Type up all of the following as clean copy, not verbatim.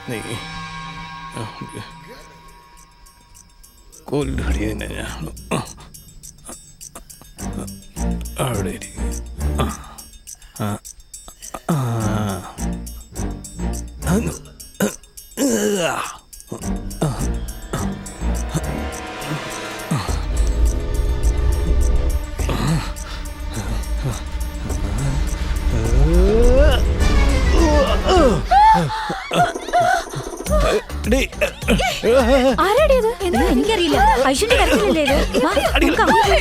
നീ കൊല്ലടി തന്നെ ഞാൻ അവിടെ എനിക്കറിയില്ല. ഐശ്വര്യ കരച്ചിലല്ലേ ഇത്?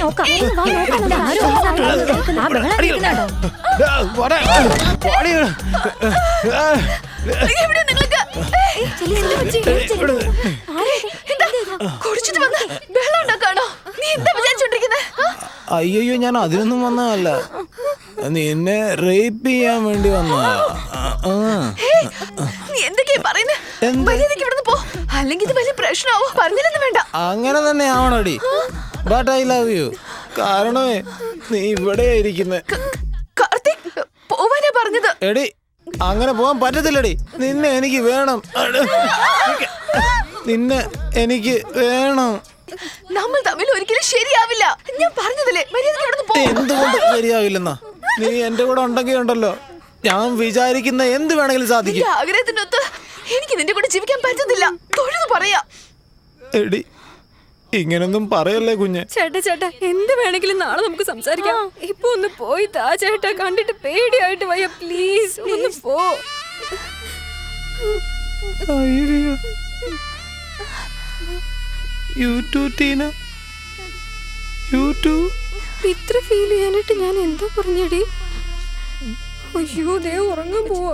നോക്കാം. അയ്യോ, ഞാൻ അതിനൊന്നും വന്നതല്ല. നിന്നെ റേപ്പ് ചെയ്യാൻ വേണ്ടി വന്നതാ. അങ്ങനെ തന്നെ ആവണടി. But I love you. കാരണമേ നീ ഇവിടെ ഇരിക്കുന്നെ. എടി, അങ്ങനെ പോവാൻ പറ്റത്തില്ലടി. നിന്നെ എനിക്ക് വേണം. നിന്നെ എനിക്ക് വേണം. നമ്മൾ തമ്മിൽ ഒരിക്കലും ശരിയാവില്ല. ഞാൻ പറഞ്ഞതല്ലേ, എന്തുകൊണ്ട് ശരിയാവില്ലെന്നാ? നീ എന്റെ കൂടെ ഉണ്ടെങ്കിൽ ഉണ്ടല്ലോ, ഞാൻ വിചാരിക്കുന്ന എന്ത് വേണമെങ്കിലും സാധിക്കും. ആഗ്രഹത്തിനൊത്ത് എനിക്ക് നിന്റെ കൂടെ ജീവിക്കാൻ പറ്റുന്നില്ല. തൊഴുതു പറയാ. എടി, ഇങ്ങനൊന്നും പറയല്ലേ കുഞ്ഞെ. ചേട്ടാ, എന്ത് വേണമെങ്കിലും നാളെ നമുക്ക് സംസാരിക്കാം. ഇപ്പൊ ഒന്ന് പോയി താ ചേട്ടാ. കണ്ടിട്ട് പേടിയായിട്ട് വയ്യ. പ്ലീസ് ഒന്ന് പോ. ഇത്ര ഫീൽ ചെയ്യാനായിട്ട് ഞാൻ എന്താ പറഞ്ഞടി? അയ്യോ, ദേ ഉറങ്ങാൻ പോവാ.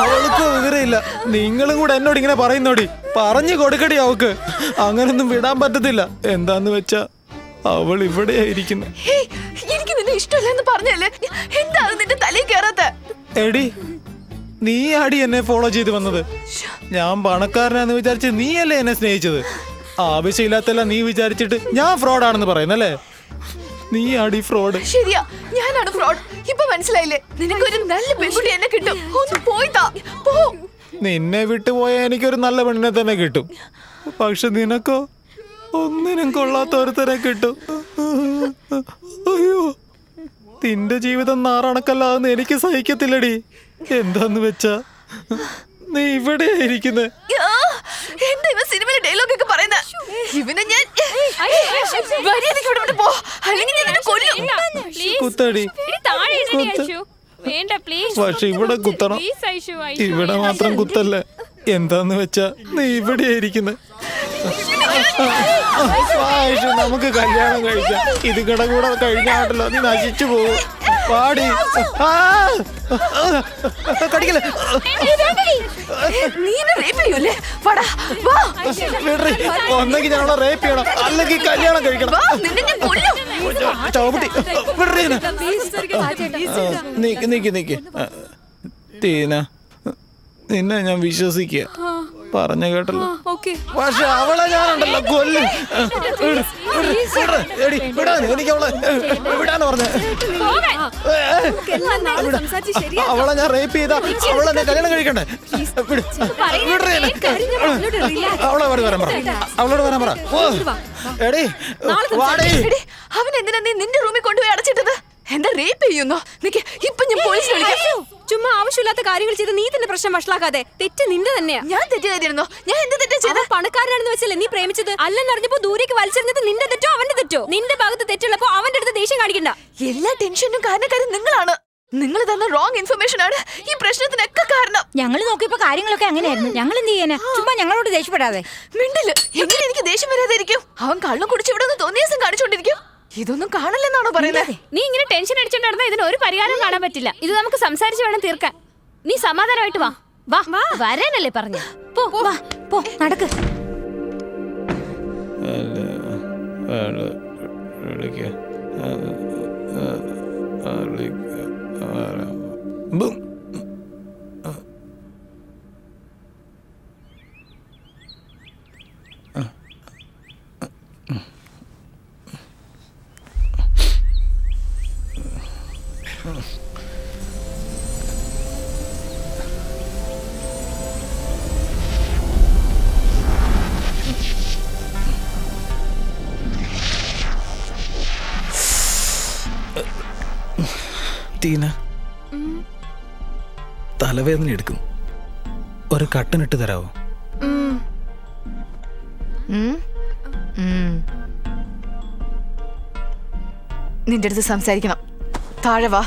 അവൾക്ക് വിവരമില്ല. നിങ്ങളും കൂടെ എന്നോട് ഇങ്ങനെ പറയുന്നോടി. പറഞ്ഞു കൊടുക്കടി അവക്ക്. അങ്ങനൊന്നും വിടാൻ പറ്റത്തില്ല. എന്താന്ന് വെച്ചാ അവൾ ഇവിടെയാ ഇരിക്കുന്നത്. എനിക്ക് നിന്നെ ഇഷ്ടമല്ലെന്ന് പറഞ്ഞല്ലേ, എന്താണ് നിന്റെ തലയിൽ കയറാത്ത? എടി, നീ ആടി എന്നെ ഫോളോ ചെയ്ത് വന്നത്. ഞാൻ പണക്കാരനാന്ന് വിചാരിച്ച് നീയല്ലേ എന്നെ സ്നേഹിച്ചത്. ആവശ്യമില്ലാത്തല്ല നീ വിചാരിച്ചിട്ട് ഞാൻ ഫ്രോഡാണെന്ന് പറയുന്നല്ലേ. നീ ആടി ഫ്രോഡ്. ശരിയാ, ഞാനാണ് ഫ്രോഡ്. ഇപ്പൊ മനസ്സിലായില്ലേ? നിനക്കൊരു നല്ല പെൺകുട്ടി എന്നെ കിട്ടും. ഒന്ന് പോയിതാ പോ. നിന്നെ വിട്ടുപോയാൽ എനിക്കൊരു നല്ല പെണ്ണിനെ തന്നെ കിട്ടും. പക്ഷെ നിനക്കോ ഒന്നിനും കൊള്ളാത്ത ഒരുത്തനെ കിട്ടും. അയ്യോ, നിന്റെ ജീവിതം നാറണക്കല്ലാന്ന് എനിക്ക് സഹിക്കത്തില്ലടി. എന്താന്ന് വെച്ചാ നീ ഇവിടെയാ ഇരിക്കുന്നത്. എന്താ ഇവ സിനിമയിലെ ഡയലോഗ് ഒക്കെ പറയുന്ന? ഇവനെ ഞാൻ പോ, അല്ലെങ്കിൽ ഞാൻ കൊല്ലും. കുത്തടി. പക്ഷെ ഇവിടെ കുത്തണം. ഇവിടെ മാത്രം കുത്തല്ലേ. എന്താന്ന് വെച്ചാ നീ ഇവിടെയാ ഇരിക്കുന്നത്. നമുക്ക് കല്യാണം കഴിക്കാം. ഇത് കൂടെ കഴിഞ്ഞാട്ടല്ലോ നീ നശിച്ചു പോകും. പാടി കടിക്കല്ലേ. ഒന്നെങ്കിൽ ഞങ്ങളെ റേപ്പ് ചെയ്യണം, അല്ലെങ്കിൽ കല്യാണം കഴിക്കണം. ചവിട്ടി നീക്ക് ടീന, നിന്നെ ഞാൻ വിശ്വസിക്കുക. പറഞ്ഞ കേട്ടല്ലോ. പക്ഷെ അവളെ ഞാനുണ്ടല്ലോ കൊല്ലും. എനിക്ക് അവളെ വിടാന്ന് പറഞ്ഞ. അവളെ ഞാൻ റേപ്പ് ചെയ്താ അവളെന്നെ കല്യാണം കഴിക്കണ്ടേ? അവളോട് വരാൻ പറ. എടി, അവൻ എന്തിനാ നീ നിന്റെ റൂമിൽ കൊണ്ടുപോയി അടച്ചിട്ടത്? എന്താ റേപ്പ് ചെയ്യുന്നോ? ഇപ്പൊ ഞാൻ പോലീസിനെ വിളിക്കാം. ചുമ്മാ ആവശ്യമില്ലാത്ത കാര്യങ്ങൾ ചെയ്ത് നീ തന്നെ പ്രശ്നം വഷളാക്കാതെ. തെറ്റ് നിന്റെ തന്നെയാ. ഞാൻ തെറ്റുകാരിയായിരുന്നോ? ഞാൻ എന്ത് തെറ്റാ ചെയ്ത? പണക്കാരനാണെന്ന് വെച്ചല്ലേ നീ പ്രേമിച്ചത്? അല്ലെന്നറിഞ്ഞപ്പോ ദൂരേക്ക് വലിച്ചെറിഞ്ഞത് നിന്റെ തെറ്റോ അവന്റെ തെറ്റോ? നിന്റെ ഭാഗത്ത് തെറ്റുള്ളപ്പോ അവന്റെ അടുത്ത് ദേഷ്യം കാണിക്കണ്ട. എല്ലാ ടെൻഷനും കാരണക്കാരും നിങ്ങളാണ്. നിങ്ങൾ തന്ന റോങ് ഇൻഫർമേഷൻ ആണ് ഈ പ്രശ്നത്തിനൊക്കെ കാരണം. ഞങ്ങൾ നോക്കിയപ്പോ കാര്യങ്ങളൊക്കെ അങ്ങനെയായിരുന്നു. ഞങ്ങൾ എന്ത് ചെയ്യാനാ? ചുമ്മാ ഞങ്ങളോട് ദേഷ്യപ്പെടാതെ. മിണ്ടില്ല. എങ്ങനെ എനിക്ക് ദേഷ്യം വരാതിരിക്കും? അവൻ കള്ളം കുടിച്ച് ഇവിടെ തോന്നിയ ദിവസം കാണിച്ചോണ്ടിരിക്കും. ഇതൊന്നും കാണില്ലെന്നാണോ പറയുന്നത്? നീ ഇങ്ങനെ ടെൻഷൻ അടിച്ചോണ്ട് നടന്നാ ഇതിന് ഒരു പരിഹാരം കാണാൻ പറ്റില്ല. ഇത് നമുക്ക് സംസാരിച്ച് വേണം തീർക്കാൻ. നീ സമാധാനമായിട്ട് വാ. വരാനല്ലേ പറഞ്ഞ. പോ നടക്ക്. ടീന തലവേദന എടുക്കും, ഒരു കട്ടനിട്ട് തരാവോ? ഉം. ഉം. നിന്റെ അടുത്ത് സംസാരിക്കണം. താഴെ വാ.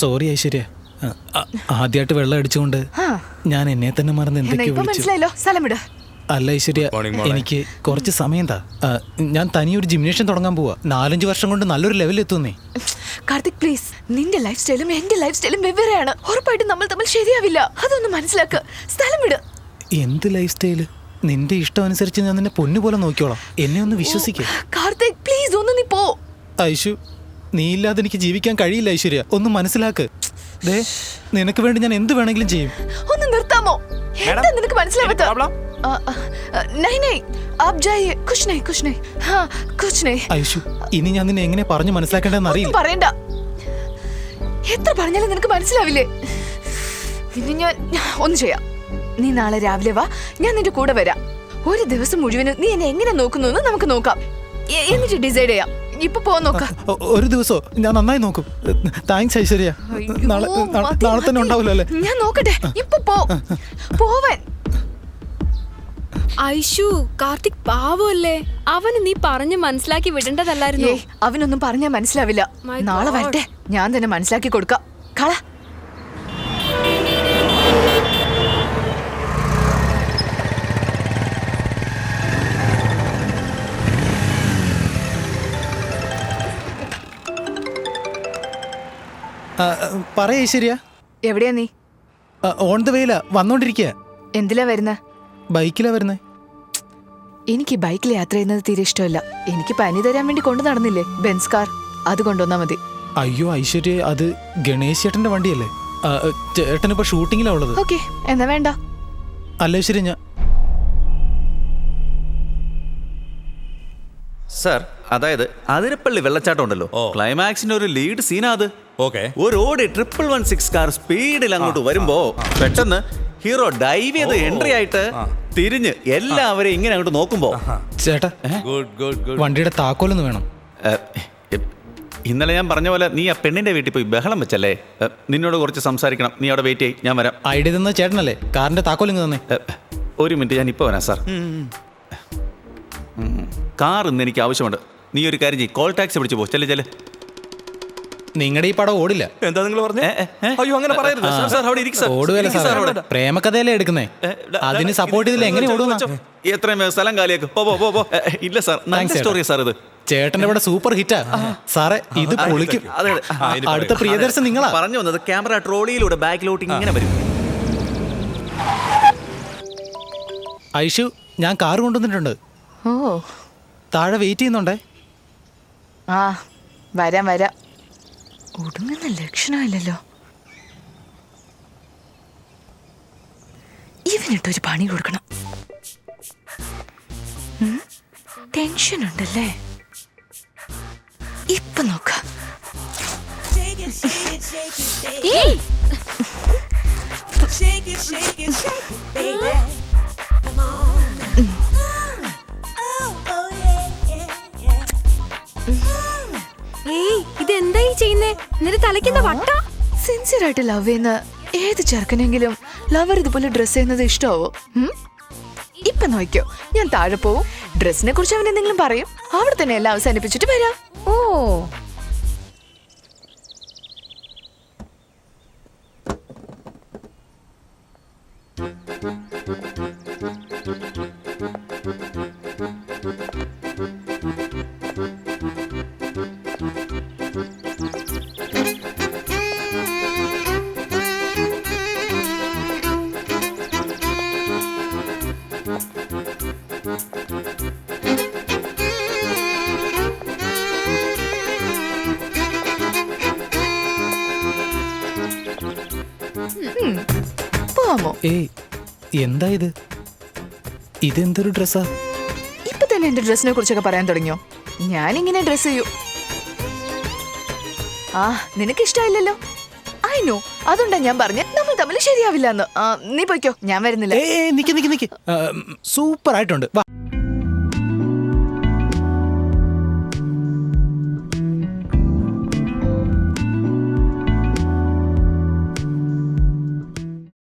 സോറി ഐശ്വര്യ, ആദ്യമായിട്ട് വെള്ളം അടിച്ചുകൊണ്ട് ആ, ഞാൻ എന്നെ തന്നെ മറന്ന് എന്നാ എന്തൊക്കെയോ ഇപ്പൊ വിളിച്ചു. മനസ്സിലായല്ലോ. സ്ഥലം വിട്. അല്ല ഐശ്വര്യ, എനിക്ക് കുറച്ച് സമയം താ. ഞാൻ തനിയൊരു ജിംനേഷ്യം തുടങ്ങാൻ പോവാ. 4-5 വർഷം കൊണ്ട് നല്ലൊരു ലെവലിൽ എത്തുന്നേ. കാർത്തിക് പ്ലീസ്, നിന്റെ ലൈഫ് സ്റ്റൈലും എന്റെ ലൈഫ് സ്റ്റൈലും വെവ്വേറെയാണ്. ഉറപ്പായിട്ടും നമ്മൾ തമ്മിൽ ശരിയാവില്ല. അതൊന്ന് മനസ്സിലാക്ക്. സ്ഥലം വിട്. എന്ത് ലൈഫ് സ്റ്റൈല്? നിന്റെ ഇഷ്ടം അനുസരിച്ച് ഞാൻ നിന്നെ പൊന്നുപോലെ നോക്കിയോളാം. എന്നെ ഒന്ന് വിശ്വസിക്കേ. കാർത്തിക് പ്ലീസ്, ഒന്ന് നീ പോ. ഐശു, നീ ഇല്ലാതെ എനിക്ക് ജീവിക്കാൻ കഴിയില്ല ഐശ്വര്യ. ഒന്ന് മനസ്സിലാക്ക്. ദേ, നിനക്ക് വേണ്ടി ഞാൻ എന്ത് വേണമെങ്കിലും ചെയ്യും. ഒന്ന് നിർത്താമോ? എന്താ നിനക്ക് മനസ്സിലാവാത്ത? नहीं नहीं, आप जाइए. कुछ नहीं, कुछ नहीं. हाँ, कुछ नहीं. ഐശു, ഇനി ഞാൻ നിന്നെ എങ്ങനെ പറഞ്ഞു മനസ്സിലാക്കേണ്ടതെന്ന് ഒന്നും അറിയില്ല. പറയണ്ട. എത്ര പറഞ്ഞാലും നിനക്ക് മനസ്സിലാവില്ലേ? ഇനി ഞാൻ ഒന്ന് ചെയ്യാം. നീ നാളെ രാവിലെ വാ, ഞാൻ നിന്റെ കൂടെ വരാം. ഒരു ദിവസം മുഴുവനും നീ എന്നെ എങ്ങനെ നോക്കുന്നു എന്ന് നമുക്ക് നോക്കാം. എന്നിട്ട് ഡിസൈഡ് ചെയ്യാം. ഇപ്പൊ പോ നോക്കാം. ഒരു ദിവസോ ഞാൻ നന്നായി നോക്കും. താങ്ക്സ് ഐശ്വര്യ. നാളെ തന്നെ ഉണ്ടാവില്ല അല്ലേ? ഞാൻ നോക്കട്ടെ. ഇപ്പൊ പോ. പോവാൻ. ഐഷു, കാർത്തിക് പാവല്ലേ, അവന് നീ പറഞ്ഞു മനസ്സിലാക്കി വിടേണ്ടതല്ലായിരുന്നു. ഏയ്, അവനൊന്നും പറഞ്ഞാൽ മനസ്സിലാവില്ല. My നാളെ God. വരട്ടെ, ഞാൻ തന്നെ മനസ്സിലാക്കി കൊടുക്കാം. കള. പറയ ഐശ്വര്യ. എവിടെയാ നീ? On the വേയിലാ, വന്നോണ്ടിരിക്കുക. എന്തിലാ വരുന്ന? ബൈക്കിലാ വരുന്നേ. എനിക്ക് ബൈക്കിൽ യാത്ര ചെയ്യുന്നത് തീരെ ഇഷ്ടമല്ല. എനിക്ക് പനി തരാൻ വേണ്ടി കൊണ്ടു നടന്നില്ലേ ബെൻസ് കാർ, അത് കൊണ്ടുവന്നാ മതി. അയ്യോ ഐശ്വര്യ, അത് ഗണേശ് ചേട്ടന്റെ വണ്ടിയല്ലേ? ചേട്ടനിപ്പോ ഷൂട്ടിങ്ങിലാ ഉള്ളത്. ഓക്കെ, എന്നാ വേണ്ട. അല്ല ഐശ്വര്യ, ഞാൻ സർ, അതായത് അതിരപ്പള്ളി വെള്ളച്ചാട്ടം ഉണ്ടല്ലോ, ക്ലൈമാക്സിന്റെ ഒരു ലീഡ് സീനാ അത്. ഒരു ഓടി 116 കാർ സ്പീഡിൽ അങ്ങോട്ട് വരുമ്പോ പെട്ടെന്ന് ഹീറോ ഡൈവ് ചെയ്ത് എൻട്രി ആയിട്ട് തിരിഞ്ഞ് എല്ലാവരെയും ഇങ്ങനെ അങ്ങോട്ട് നോക്കുമ്പോ, ചേട്ടാ വണ്ടിയുടെ താക്കോലൊന്ന് വേണം. ഇന്നലെ ഞാൻ പറഞ്ഞ പോലെ നീ ആ പെണ്ണിന്റെ വീട്ടിൽ പോയി ബഹളം വെച്ചല്ലേ? നിന്നോട് കുറച്ച് സംസാരിക്കണം. നീ അവിടെ വെയിറ്റ് ചെയ്യ്, ഞാൻ വരാം. ഐഡിയ തന്ന ചേട്ടനല്ലേ? കാറിന്റെ താക്കോലിങ് തന്നെ. ഒരു മിനിറ്റ്, ഞാൻ ഇപ്പൊ വരാം സാർ. കാർ ഇന്ന് എനിക്ക് ആവശ്യമുണ്ട്. നീ ഒരു കാര്യം ചെയ്യ്, കോൾ ടാക്സി പിടിച്ചു പോ. ചെല്ല് ചെല്ല്. നിങ്ങളുടെ ഈ പടം ഓടില്ല. എന്താ നിങ്ങൾ പറഞ്ഞു? അയ്യോ, അങ്ങനെ പറയരുത് സാർ. അവിടെ ഇരിക്ക് സാർ. ഓടുവല്ല ഇരിക്ക് സാർ അവിടെ. പ്രേമകഥയല്ലേ എടുക്കുന്നേ? അതിന് സപ്പോർട്ട് ചെയ്തില്ല എങ്ങനെ ഓടുന്ന? എത്രയും വേഗം സ്ഥലം കാലിയാക്ക്. പോ പോ പോ. ഇല്ല സാർ, നല്ല സ്റ്റോറിയാ സാർ ഇത്. ചേട്ടന്റെ ഇവിടെ സൂപ്പർ ഹിറ്റാ സാറേ. ഇത് പൊളിക്കും. അതെ, അടുത്ത പ്രിയദർശൻ നിങ്ങളാ. പറഞ്ഞു വന്നത് ക്യാമറ ട്രോളിയിലൂടെ ബാക്കിലോട്ട് ഇങ്ങനെ വരും. ഐഷു, ഞാൻ കാർ കൊണ്ടുവന്നിട്ടുണ്ട്. ഓ, താഴെ വെയിറ്റ് ചെയ്യുന്നുണ്ടേ. ആ വരാം വരാം. ഒടുങ്ങുന്ന ലക്ഷണമില്ലല്ലോ. ഇവനിട്ടൊരു പണി കൊടുക്കണം. ടെൻഷൻ ഉണ്ടല്ലേ? ഇപ്പൊ നോക്ക. ഇതെന്തായി ചെയ്യുന്നേ? നിന്റെ തലയ്ക്കുന്ന വട്ട. സിൻസിയർ ആയിട്ട് ലവ് ചെയ്യുന്ന ഏത് ചെറുക്കനെങ്കിലും ലവർ ഇതുപോലെ ഡ്രസ് ചെയ്യുന്നത് ഇഷ്ടമാവോ? ഇപ്പൊ നോക്കിയോ, ഞാൻ താഴെ പോവും, ഡ്രസ്സിനെ കുറിച്ച് അവൻ എന്തെങ്കിലും പറയും, അവിടെ തന്നെ എല്ലാം അവസാനിപ്പിച്ചിട്ട് വരാം. ഓ, പോവാമോ? ഏയ്, എന്താ ഇത്? ഇതെന്തൊരു ഡ്രസ്സാ? ഇപ്പൊ തന്നെ എന്റെ ഡ്രസ്സിനെ കുറിച്ചൊക്കെ പറയാൻ തുടങ്ങിയോ? ഞാനിങ്ങനെ ഡ്രസ് ചെയ്യൂ. ആ, നിനക്ക് ഇഷ്ടമില്ലല്ലോ. ഐ നോ, അതുകൊണ്ടാ ഞാൻ പറഞ്ഞ നമ്മൾ തമ്മിൽ ശരിയാവില്ല എന്ന്. നീ പോയിക്കോ, ഞാൻ വരുന്നില്ല. ഏയ് നിക്ക് നിക്ക് നിക്ക്. സൂപ്പർ ആയിട്ടുണ്ട്. വാ.